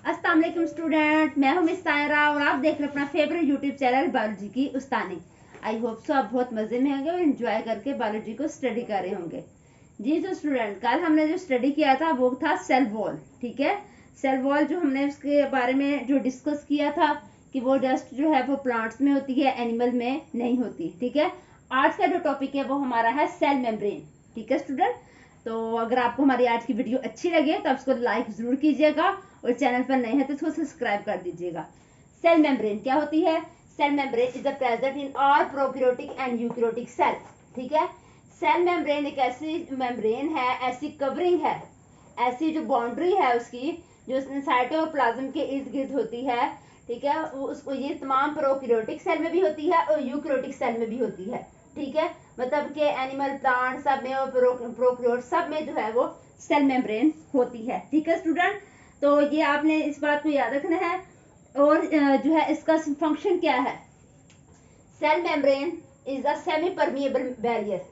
अस्सलाम वालेकुम स्टूडेंट, मैं हूं मिस सायरा और आप देख रहे हैं अपना फेवरेट यूट्यूब चैनल बायोलॉजी की उस्तानी। आई होप सो आप बहुत मजे में होंगे और एंजॉय करके बायोलॉजी को स्टडी कर रहे होंगे। जी तो स्टूडेंट, कल हमने जो स्टडी किया था वो था सेल वॉल। ठीक है, सेल वॉल जो हमने उसके बारे में जो डिस्कस किया था कि वो जस्ट जो है वो प्लांट्स में होती है, एनिमल में नहीं होती। ठीक है, आज का जो टॉपिक है वो हमारा है सेल मेम्ब्रेन। ठीक है स्टूडेंट, तो अगर आपको हमारी आज की वीडियो अच्छी लगे तो आप इसको लाइक जरूर कीजिएगा और चैनल पर नए हैं तो इसको सब्सक्राइब कर दीजिएगा। सेल मेम्ब्रेन क्या होती है? Cell membrane is the present in all prokaryotic and eukaryotic cell. ठीक है, सेल मेम्ब्रेन एक ऐसी मेम्ब्रेन है, ऐसी कवरिंग है, ऐसी जो बाउंड्री है उसकी, जो साइटोप्लाज्म के इर्द गिर्द होती है। ठीक है, उसको ये तमाम प्रोकैरियोटिक सेल में भी होती है और यूकैरियोटिक सेल में भी होती है। ठीक है, मतलब कि एनिमल, प्लांट सब में और प्रोकैरियोट सब में जो है वो सेल मेम्ब्रेन होती है। ठीक है स्टूडेंट, तो ये आपने इस बात को याद रखना है। और जो है इसका फंक्शन क्या है? Cell membrane is a semi permeable barrier.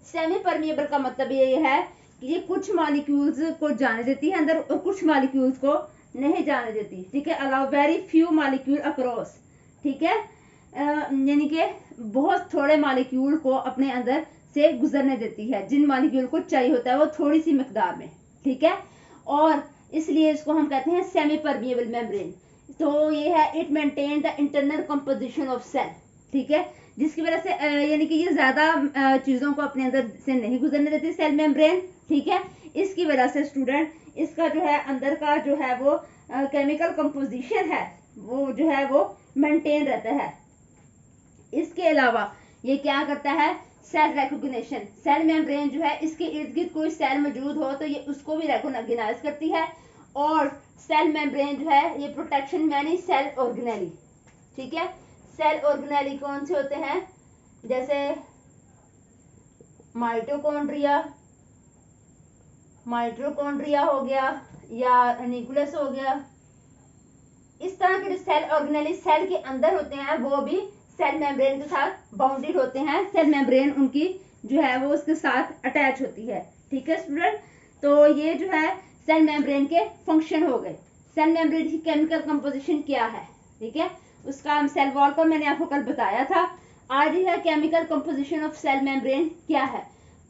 Semi permeable का मतलब ये है कि ये कुछ मॉलिक्यूल्स को जाने देती है अंदर और कुछ मॉलिक्यूल्स को नहीं जाने देती। ठीक है, allow very few molecule across. ठीक है, यानी कि बहुत थोड़े मॉलिक्यूल को अपने अंदर से गुजरने देती है, जिन मॉलिक्यूल को चाहिए होता है वो थोड़ी सी मिकदार में। ठीक है, और इसलिए इसको हम कहते हैं सेमी परमिएबल मेम्ब्रेन। तो ये है, it maintain the internal composition of cell. ठीक है, जिसकी वजह से यानी कि ये ज्यादा चीजों को अपने अंदर से नहीं गुजरने देती सेल मेम्ब्रेन। ठीक है, इसकी वजह से स्टूडेंट इसका जो है अंदर का जो है वो केमिकल कंपोजिशन है वो जो है वो मेंटेन रहता है। इसके अलावा ये क्या करता है? Cell recognition. सेल मेम्ब्रेन जो है, इसके इर्द गिर्द कोई सेल मौजूद हो तो ये उसको भी रिकॉग्नाइज करती है। और सेल मेम्ब्रेन जो है ये प्रोटेक्शन मैनी सेल ऑर्गेनेली। ठीक है, सेल ऑर्गेनेली कौन से होते हैं? जैसे माइटोकॉन्ड्रिया, माइटोकॉन्ड्रिया हो गया या न्यूक्लियस हो गया। इस तरह के जो सेल ऑर्गेनेली सेल के अंदर होते हैं वो भी सेल मेम्ब्रेन के साथ बाउंडेड होते हैं। सेल मेम्ब्रेन उनकी जो है वो उसके साथ अटैच होती है। ठीक है स्टूडेंट, तो ये जो है सेल मेम्ब्रेन के फंक्शन हो गए। सेल मेम्ब्रेन की केमिकल कंपोजिशन क्या है? ठीक है, उसका हम सेल वॉल को मैंने आपको कल बताया था। आज है chemical composition of cell membrane क्या है?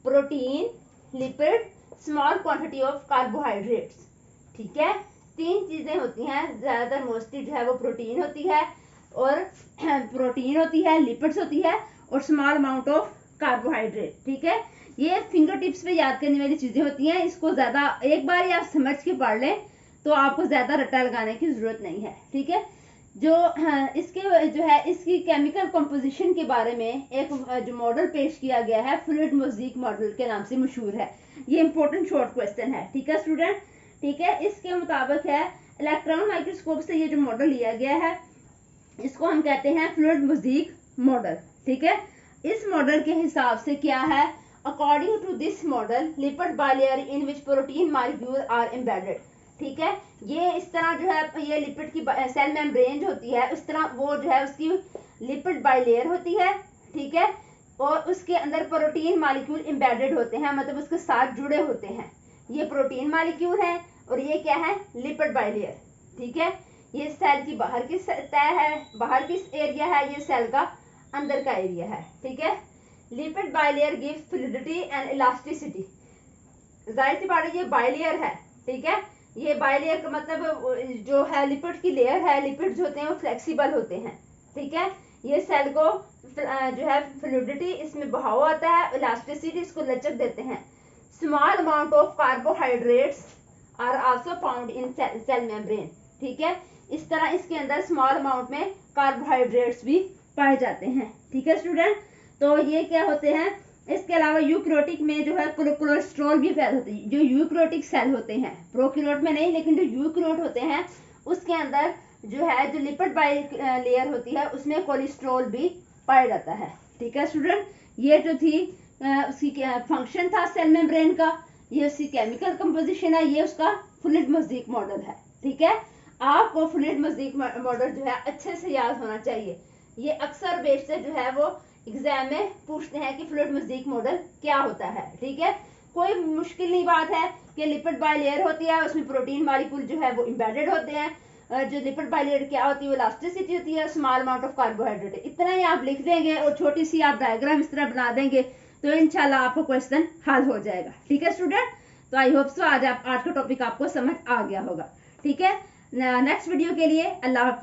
Protein, lipid, small quantity of carbohydrates. ठीक है, तीन चीजें होती हैं ज्यादातर, मोस्टली जो है वो प्रोटीन होती है और प्रोटीन होती है, लिपिड्स होती है और स्मॉल अमाउंट ऑफ कार्बोहाइड्रेट। ठीक है, ये फिंगर टिप्स पे याद करने वाली चीजें होती हैं। इसको ज्यादा एक बार ही आप समझ के पढ़ लें तो आपको ज्यादा रट्टा लगाने की जरूरत नहीं है। ठीक है, जो इसके जो है इसकी केमिकल कंपोजिशन के बारे में एक जो मॉडल पेश किया गया है, फ्लूइड मोज़ेक मॉडल के नाम से मशहूर है। ये इंपॉर्टेंट शॉर्ट क्वेश्चन है। ठीक है स्टूडेंट, ठीक है, इसके मुताबिक है, इलेक्ट्रॉन माइक्रोस्कोप से ये जो मॉडल लिया गया है इसको हम कहते हैं फ्लूइड मोज़ेक मॉडल। ठीक है, इस मॉडल के हिसाब से क्या है? According to this model, lipid bilayer in which protein molecule are embedded. ठीक है, ये इस तरह जो है ये लिपिड की सेल मेम्ब्रेन जो होती है उस तरह वो जो है उसकी लिपिड बाइलेयर होती है। ठीक है, और उसके अंदर प्रोटीन मॉलिक्यूल एम्बेडेड होते हैं, मतलब उसके साथ जुड़े होते हैं। ये प्रोटीन मॉलिक्यूल है और ये क्या है? Lipid bilayer. ठीक है, ये सेल की बाहर की सतह है, बाहर की एरिया है, ये सेल का अंदर का एरिया है। ठीक है, lipid bilayer gives fluidity and elasticity. जाहिर सी बात है ये बाइलेयर है। ठीक है, ये बाइलेयर का मतलब जो है लिपिड की लेयर है, लिपिड्स होते हैं वो फ्लेक्सिबल होते हैं। ठीक है, ये सेल को जो है फ्लूइडिटी, इसमें बहाव आता है, इलास्टिसिटी, इसको लचक देते हैं। Small amount of carbohydrates are also found in cell membrane. ठीक है, इस तरह इसके अंदर स्मॉल अमाउंट में कार्बोहाइड्रेट्स भी पाए जाते हैं। ठीक है स्टूडेंट, तो ये क्या होते हैं? इसके अलावा यूकैरियोटिक में जो है कोलेस्ट्रॉल भी पैदा होती है। जो यूकैरियोटिक सेल होते हैं, प्रोकैरियोट में नहीं, लेकिन जो यूकैरियोट होते हैं उसके अंदर जो है जो लिपिड लेयर होती है उसमें कोलेस्ट्रॉल भी पाया जाता है। ठीक है स्टूडेंट, ये जो थी उसकी फंक्शन था सेल मेम्ब्रेन का, ये उसकी केमिकल कंपोजिशन है, ये उसका फ्लूइड मोज़ेक मॉडल है। ठीक है, आपको फ्लूइड मोज़ेक मॉडल जो है अच्छे से याद होना चाहिए। ये अक्सर बेशतर जो है वो एग्जाम में पूछते हैं कि फ्लूइड मोज़ेक मॉडल क्या होता है। ठीक है, कोई मुश्किल नहीं बात है कि लिपिड बाइलेयर होती है, उसमें प्रोटीन मॉलिक्यूल जो है वो एम्बेडेड होते हैं। जो लिपिड बाइलेयर क्या होती है, वो इलास्टिसिटी होती है, स्मॉल अमाउंट ऑफ कार्बोहाइड्रेट। इतना ही आप लिख देंगे और छोटी सी आप डायग्राम इस तरह बना देंगे तो इंशाल्लाह आपको क्वेश्चन हल हो जाएगा। ठीक है स्टूडेंट, तो आई होप सो आज का टॉपिक आपको समझ आ गया होगा। ठीक है, नेक्स्ट वीडियो के लिए अल्लाह हाफिज।